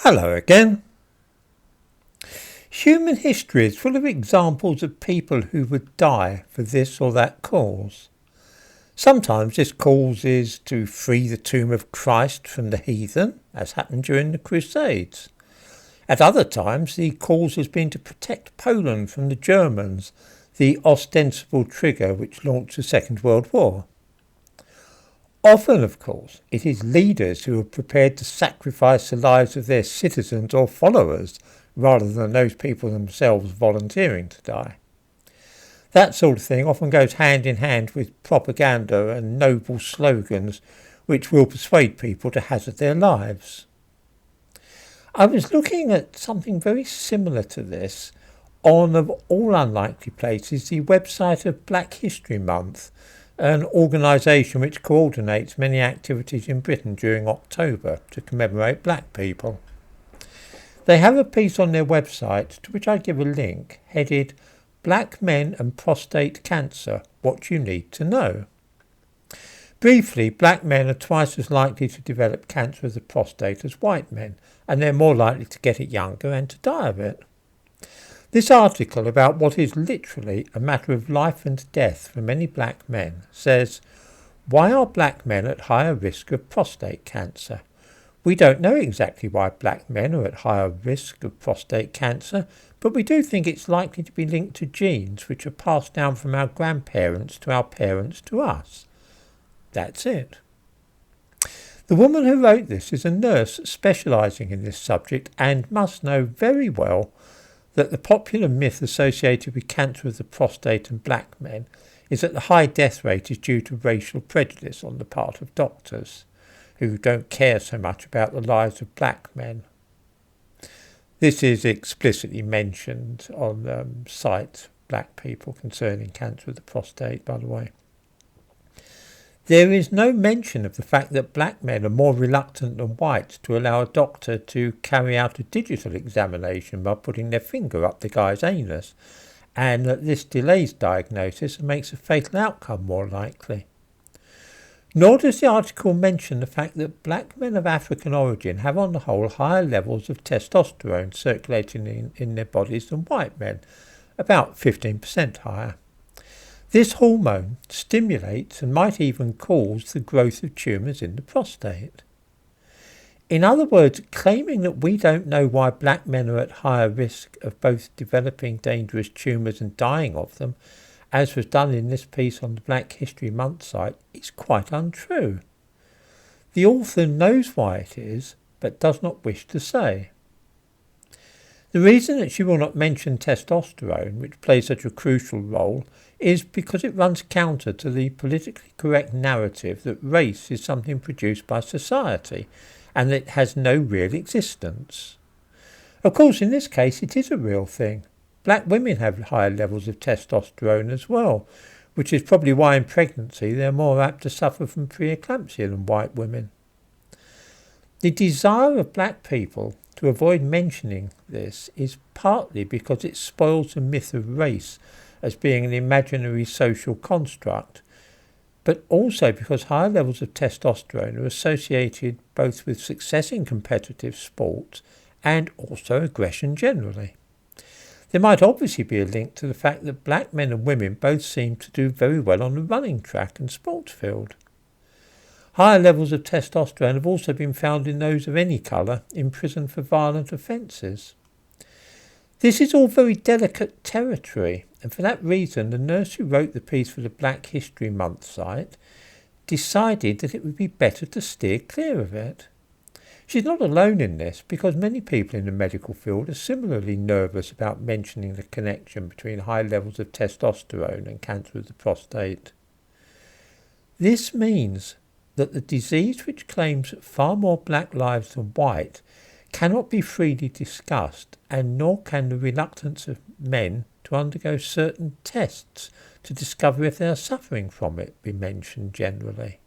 Hello again. Human history is full of examples of people who would die for this or that cause. Sometimes this cause is to free the tomb of Christ from the heathen, as happened during the Crusades. At other times the cause has been to protect Poland from the Germans, the ostensible trigger which launched the Second World War. Often, of course, it is leaders who are prepared to sacrifice the lives of their citizens or followers rather than those people themselves volunteering to die. That sort of thing often goes hand in hand with propaganda and noble slogans which will persuade people to hazard their lives. I was looking at something very similar to this on, of all unlikely places, the website of Black History Month, an organisation which coordinates many activities in Britain during October to commemorate black people. They have a piece on their website, to which I give a link, headed Black Men and Prostate Cancer, What You Need to Know. Briefly, black men are twice as likely to develop cancer of the prostate as white men, and they're more likely to get it younger and to die of it. This article, about what is literally a matter of life and death for many black men, says, "Why are black men at higher risk of prostate cancer? We don't know exactly why black men are at higher risk of prostate cancer, but we do think it's likely to be linked to genes which are passed down from our grandparents to our parents to us." That's it. The woman who wrote this is a nurse specialising in this subject and must know very well that the popular myth associated with cancer of the prostate and black men is that the high death rate is due to racial prejudice on the part of doctors, who don't care so much about the lives of black men. This is explicitly mentioned on the site Black People Concerning Cancer of the Prostate, by the way. There is no mention of the fact that black men are more reluctant than whites to allow a doctor to carry out a digital examination by putting their finger up the guy's anus, and that this delays diagnosis and makes a fatal outcome more likely. Nor does the article mention the fact that black men of African origin have on the whole higher levels of testosterone circulating in their bodies than white men, about 15% higher. This hormone stimulates and might even cause the growth of tumours in the prostate. In other words, claiming that we don't know why black men are at higher risk of both developing dangerous tumours and dying of them, as was done in this piece on the Black History Month site, is quite untrue. The author knows why it is, but does not wish to say. The reason that she will not mention testosterone, which plays such a crucial role, is because it runs counter to the politically correct narrative that race is something produced by society and that it has no real existence. Of course, in this case, it is a real thing. Black women have higher levels of testosterone as well, which is probably why in pregnancy they're more apt to suffer from preeclampsia than white women. The desire of black people to avoid mentioning this is partly because it spoils the myth of race as being an imaginary social construct, but also because higher levels of testosterone are associated both with success in competitive sports and also aggression generally. There might obviously be a link to the fact that black men and women both seem to do very well on the running track and sports field. Higher levels of testosterone have also been found in those of any colour imprisoned for violent offences. This is all very delicate territory, and for that reason the nurse who wrote the piece for the Black History Month site decided that it would be better to steer clear of it. She's not alone in this, because many people in the medical field are similarly nervous about mentioning the connection between high levels of testosterone and cancer of the prostate. This means that the disease, which claims far more black lives than white, cannot be freely discussed, and nor can the reluctance of men to undergo certain tests to discover if they are suffering from it be mentioned generally.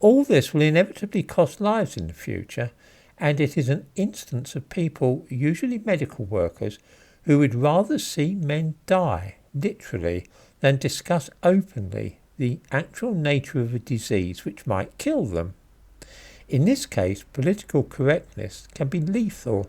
All this will inevitably cost lives in the future, and it is an instance of people, usually medical workers, who would rather see men die, literally, than discuss openly the actual nature of a disease which might kill them. In this case, political correctness can be lethal.